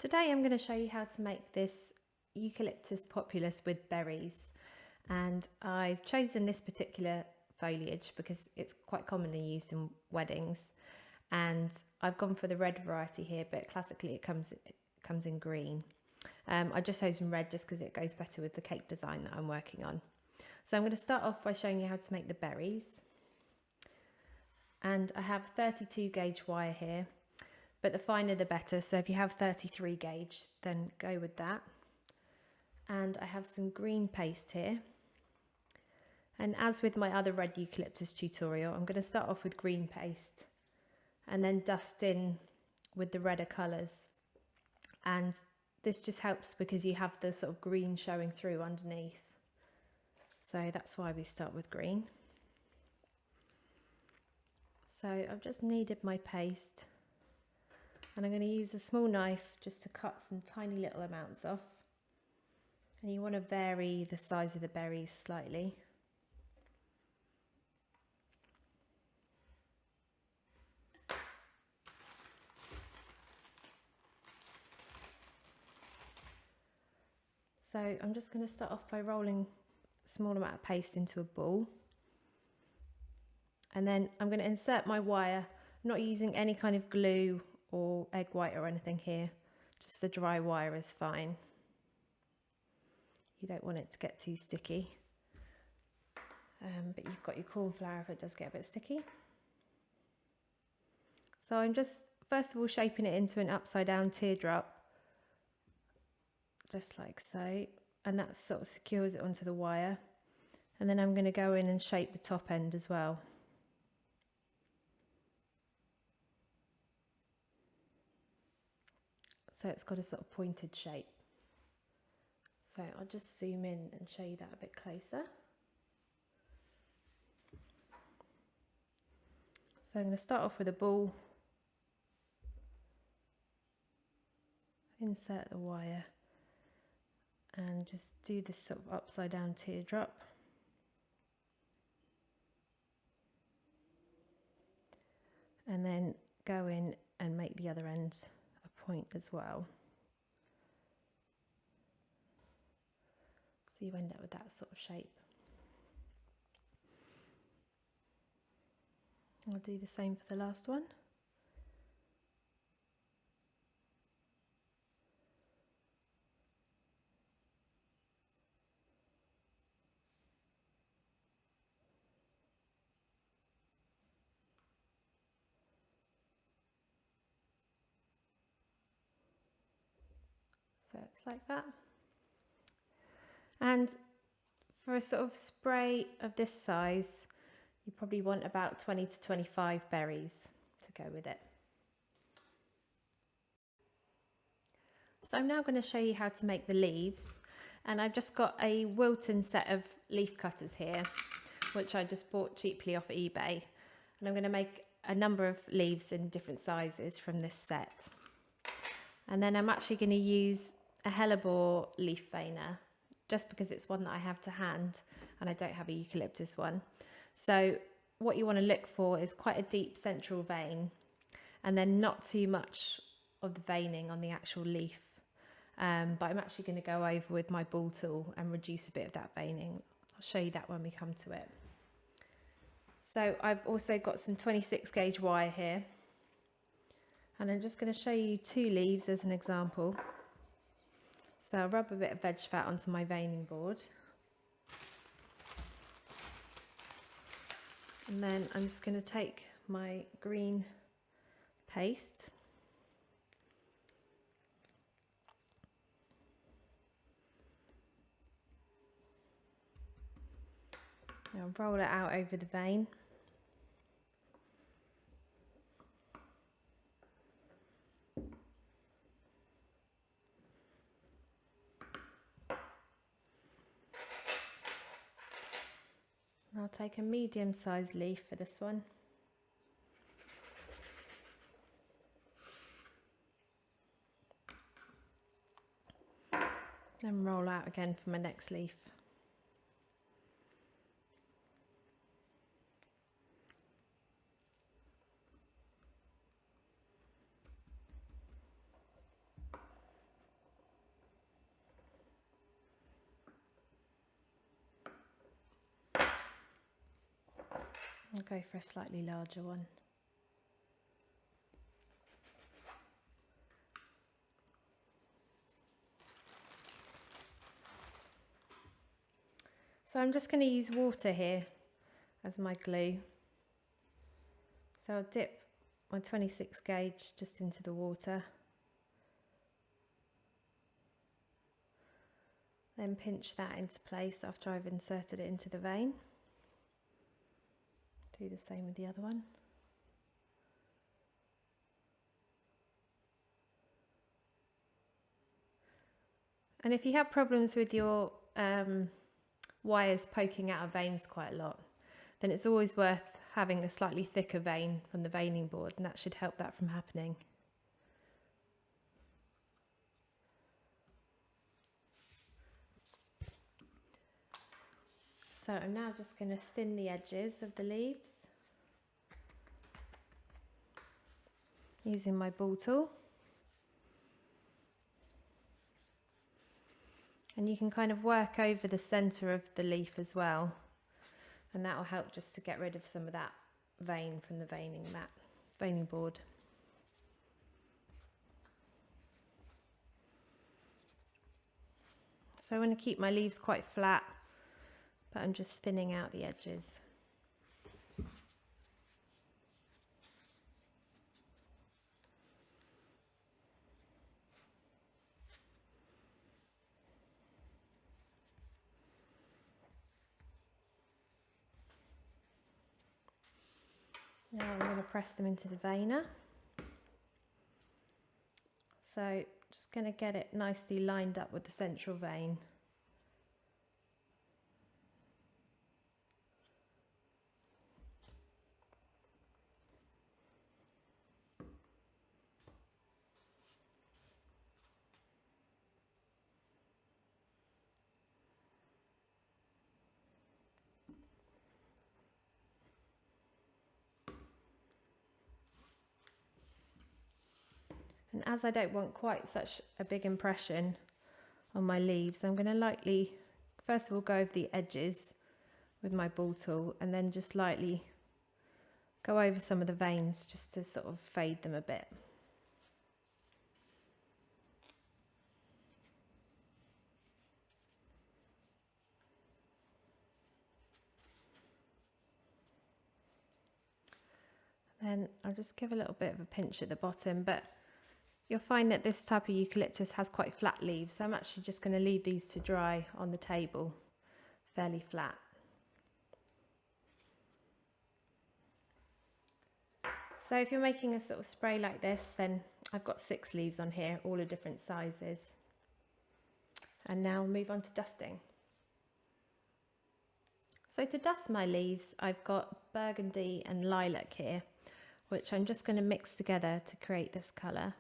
Today I'm going to show you how to make this Eucalyptus Populus with berries, and I've chosen this particular foliage because it's quite commonly used in weddings, and I've gone for the red variety here, but classically it comes in green. I've just chosen red just because it goes better with the cake design that I'm working on. So I'm going to start off by showing you how to make the berries, and I have 32 gauge wire here. But the finer the better, so if you have 33 gauge, then go with that. And I have some green paste here. And as with my other red eucalyptus tutorial, I'm going to start off with green paste and then dust in with the redder colours. And this just helps because you have the sort of green showing through underneath. So that's why we start with green. So I've just kneaded my paste. And I'm going to use a small knife just to cut some tiny little amounts off. And you want to vary the size of the berries slightly. So I'm just going to start off by rolling a small amount of paste into a ball. And then I'm going to insert my wire, not using any kind of glue or egg white or anything here, just the dry wire is fine. You don't want it to get too sticky, but you've got your corn flour if it does get a bit sticky. So I'm just first of all shaping it into an upside down teardrop, just like so, and that sort of secures it onto the wire. And then I'm going to go in and shape the top end as well. So it's got a sort of pointed shape. So I'll just zoom in and show you that a bit closer. So I'm going to start off with a ball, insert the wire, and just do this sort of upside down teardrop. And then go in and make the other end a point as well. So you end up with that sort of shape. I'll do the same for the last one. So it's like that. And for a sort of spray of this size, you probably want about 20 to 25 berries to go with it. So I'm now going to show you how to make the leaves, and I've just got a Wilton set of leaf cutters here, which I just bought cheaply off eBay, and I'm going to make a number of leaves in different sizes from this set. And then I'm actually going to use a hellebore leaf veiner, just because it's one that I have to hand and I don't have a eucalyptus one. So what you want to look for is quite a deep central vein, and then not too much of the veining on the actual leaf. But I'm actually going to go over with my ball tool and reduce a bit of that veining. I'll show you that when we come to it. So I've also got some 26 gauge wire here, and I'm just going to show you 2 leaves as an example. So I'll rub a bit of veg fat onto my veining board. And then I'm just going to take my green paste. Now roll it out over the vein. I'll take a medium-sized leaf for this one. And roll out again for my next leaf. I'll go for a slightly larger one. So I'm just going to use water here as my glue. So I'll dip my 26 gauge just into the water. Then pinch that into place after I've inserted it into the vein. Do the same with the other one. And if you have problems with your wires poking out of veins quite a lot, then it's always worth having a slightly thicker vein from the veining board, and that should help that from happening. So I'm now just going to thin the edges of the leaves using my ball tool. And you can kind of work over the centre of the leaf as well, and that will help just to get rid of some of that vein from the veining board. So I want to keep my leaves quite flat, but I'm just thinning out the edges. Now I'm going to press them into the veiner. So just going to get it nicely lined up with the central vein. And as I don't want quite such a big impression on my leaves, I'm going to lightly, first of all, go over the edges with my ball tool, and then just lightly go over some of the veins just to sort of fade them a bit. Then I'll just give a little bit of a pinch at the bottom, but you'll find that this type of eucalyptus has quite flat leaves, so I'm actually just going to leave these to dry on the table fairly flat. So if you're making a sort of spray like this, then I've got 6 leaves on here, all of different sizes. And now I'll move on to dusting. So to dust my leaves, I've got burgundy and lilac here, which I'm just going to mix together to create this colour.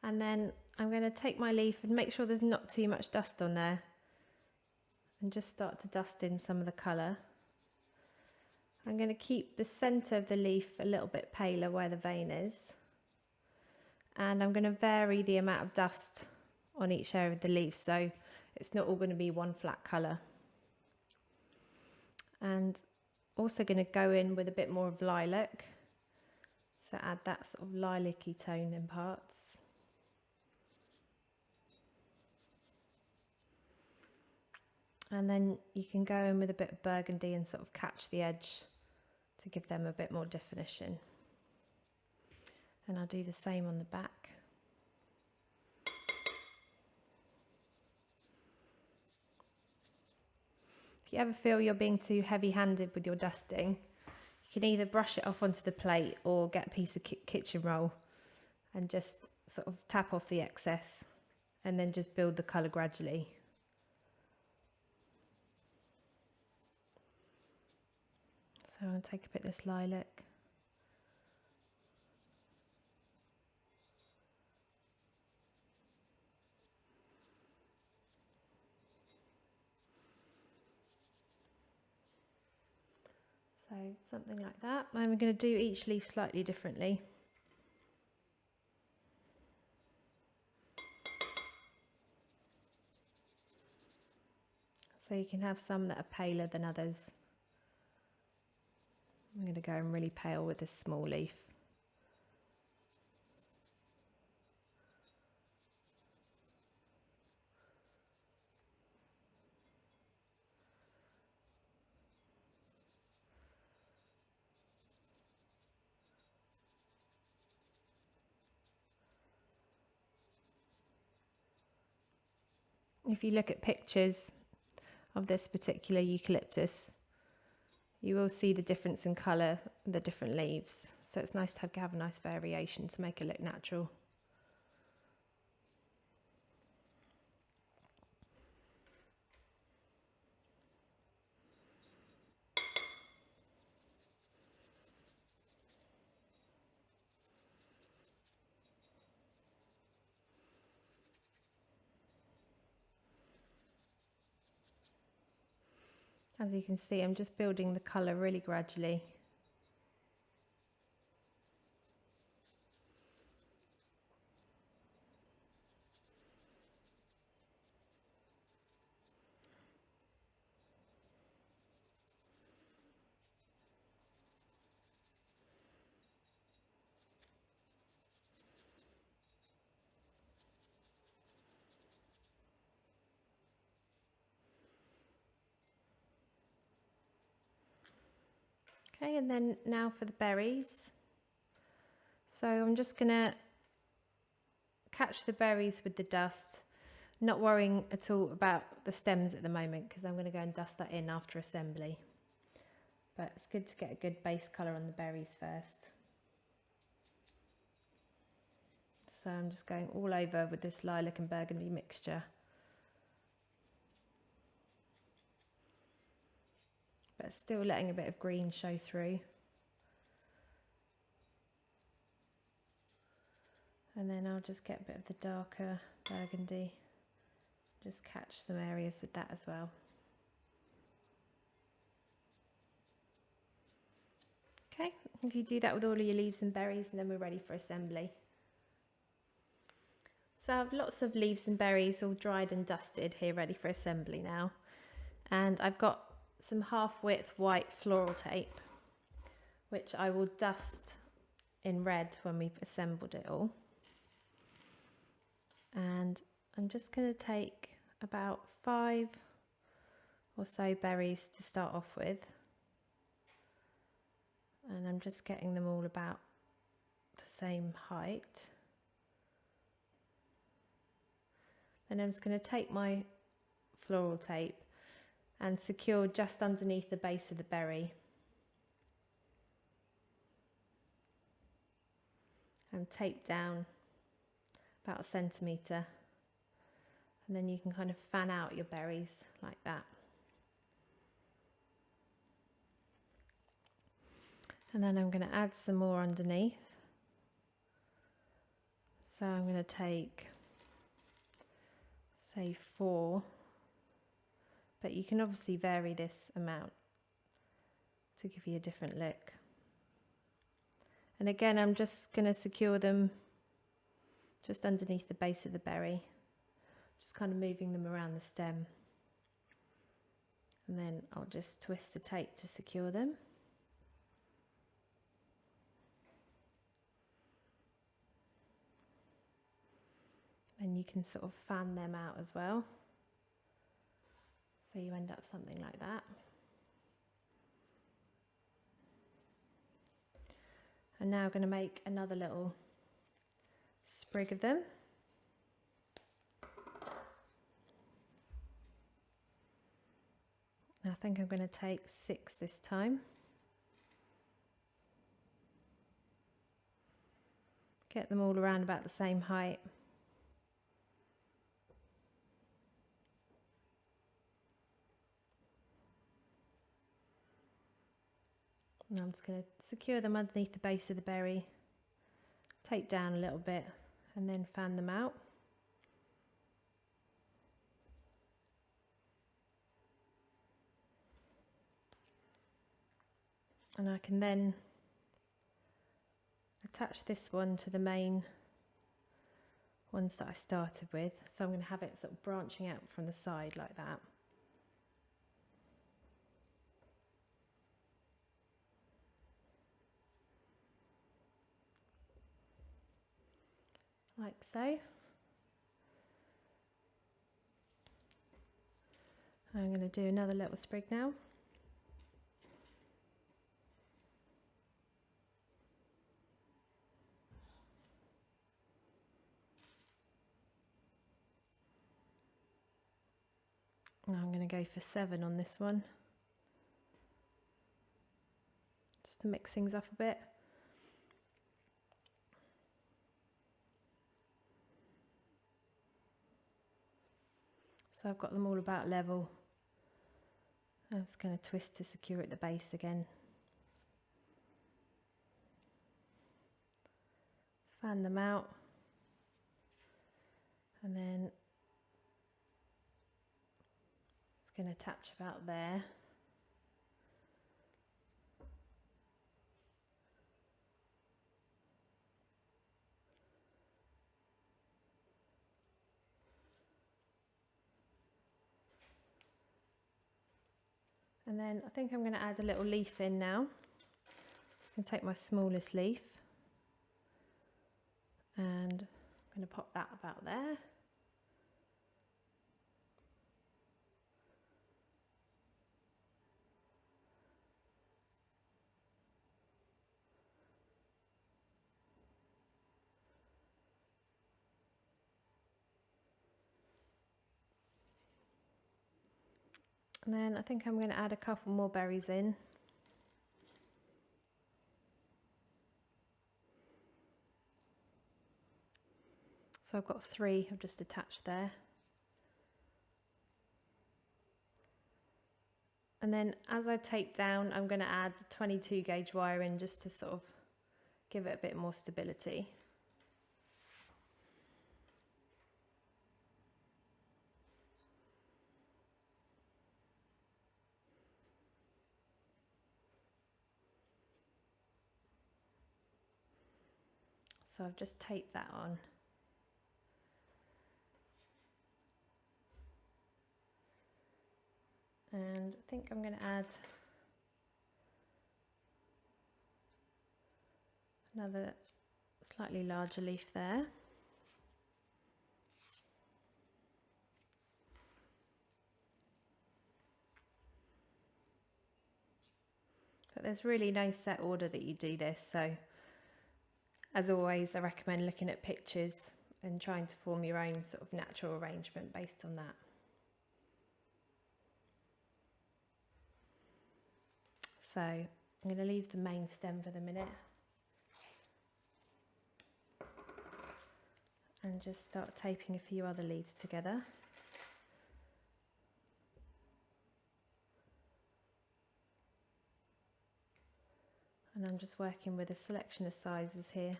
And then I'm going to take my leaf and make sure there's not too much dust on there, and just start to dust in some of the colour. I'm going to keep the centre of the leaf a little bit paler where the vein is, and I'm going to vary the amount of dust on each area of the leaf, so it's not all going to be one flat colour. And also going to go in with a bit more of lilac, so add that sort of lilac-y tone in parts. And then you can go in with a bit of burgundy and sort of catch the edge to give them a bit more definition. And I'll do the same on the back. If you ever feel you're being too heavy-handed with your dusting, you can either brush it off onto the plate or get a piece of kitchen roll and just sort of tap off the excess and then just build the colour gradually. So I'll take a bit of this lilac. So something like that. I'm going to do each leaf slightly differently. So you can have some that are paler than others. I'm going to go in really pale with this small leaf. If you look at pictures of this particular eucalyptus, you will see the difference in colour, the different leaves. So it's nice to have a nice variation to make it look natural. As you can see, I'm just building the colour really gradually. Okay, and then now for the berries. So I'm just going to catch the berries with the dust, not worrying at all about the stems at the moment because I'm going to go and dust that in after assembly. But it's good to get a good base colour on the berries first. So I'm just going all over with this lilac and burgundy mixture. But still letting a bit of green show through. And then I'll just get a bit of the darker burgundy, just catch some areas with that as well. Okay, if you do that with all of your leaves and berries, and then we're ready for assembly. So I have lots of leaves and berries all dried and dusted here, ready for assembly now. And I've got some half-width white floral tape, which I will dust in red when we've assembled it all. And I'm just going to take about 5 or so berries to start off with. And I'm just getting them all about the same height. Then I'm just going to take my floral tape and secure just underneath the base of the berry. And tape down about 1 centimetre. And then you can kind of fan out your berries like that. And then I'm going to add some more underneath. So I'm going to take, say 4, but you can obviously vary this amount to give you a different look. And again, I'm just going to secure them just underneath the base of the berry, just kind of moving them around the stem. And then I'll just twist the tape to secure them. Then you can sort of fan them out as well. So you end up something like that. I'm now going to make another little sprig of them. I think I'm going to take 6 this time. Get them all around about the same height. And I'm just going to secure them underneath the base of the berry, tape down a little bit, and then fan them out. And I can then attach this one to the main ones that I started with. So I'm going to have it sort of branching out from the side like that. like so. I'm going to do another little sprig now. Now I'm going to go for 7 on this one, just to mix things up a bit. So I've got them all about level. I'm just going to twist to secure at the base again. Fan them out, and then it's going to attach about there. And then I think I'm going to add a little leaf in now. I'm going to take my smallest leaf and I'm going to pop that about there. And then I think I'm going to add a couple more berries in. So I've got 3 I've just attached there. And then as I tape down, I'm going to add 22 gauge wire in just to sort of give it a bit more stability. So I've just taped that on. And I think I'm going to add another slightly larger leaf there. But there's really no set order that you do this, so as always I recommend looking at pictures and trying to form your own sort of natural arrangement based on that. So I'm going to leave the main stem for the minute and just start taping a few other leaves together. And I'm just working with a selection of sizes here.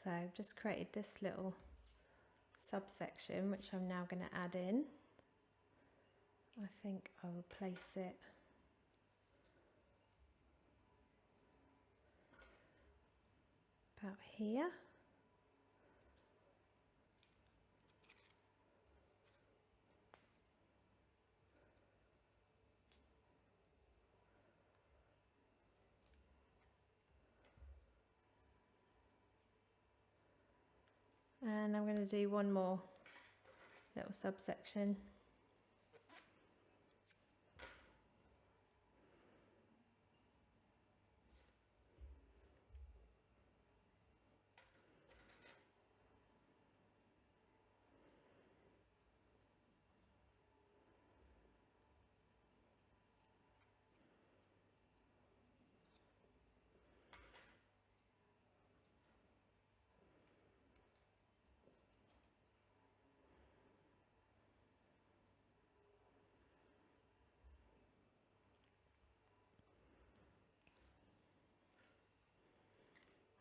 So I've just created this little subsection which I'm now going to add in. I think I will place it about here. And I'm going to do one more little subsection.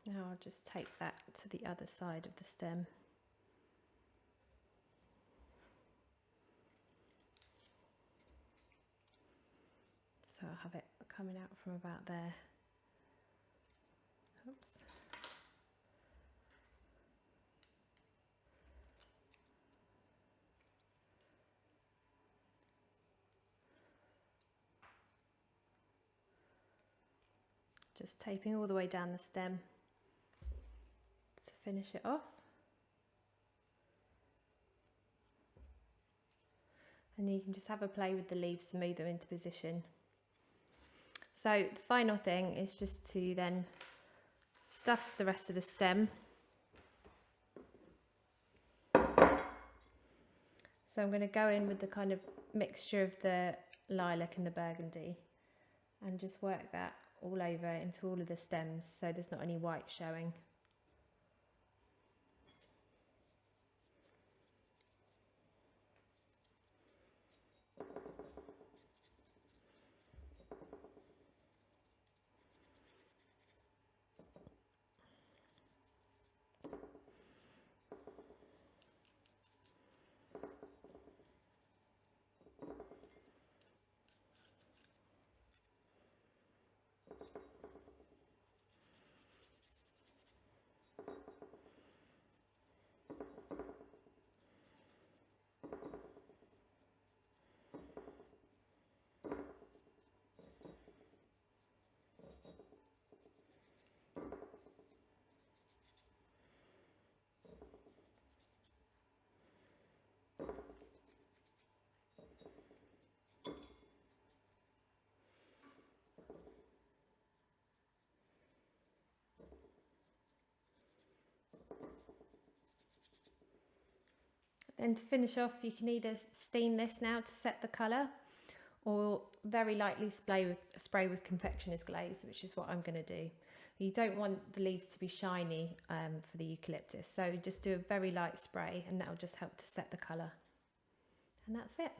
Now I'll just take that to the other side of the stem. So I'll have it coming out from about there. Oops. Just taping all the way down the stem to finish it off. And you can just have a play with the leaves to move them into position. So the final thing is just to then dust the rest of the stem. So I'm going to go in with the kind of mixture of the lilac and the burgundy and just work that all over into all of the stems so there's not any white showing. Then to finish off, you can either steam this now to set the colour or very lightly spray with confectioner's glaze, which is what I'm going to do. You don't want the leaves to be shiny for the eucalyptus, so just do a very light spray and that will just help to set the colour. And that's it.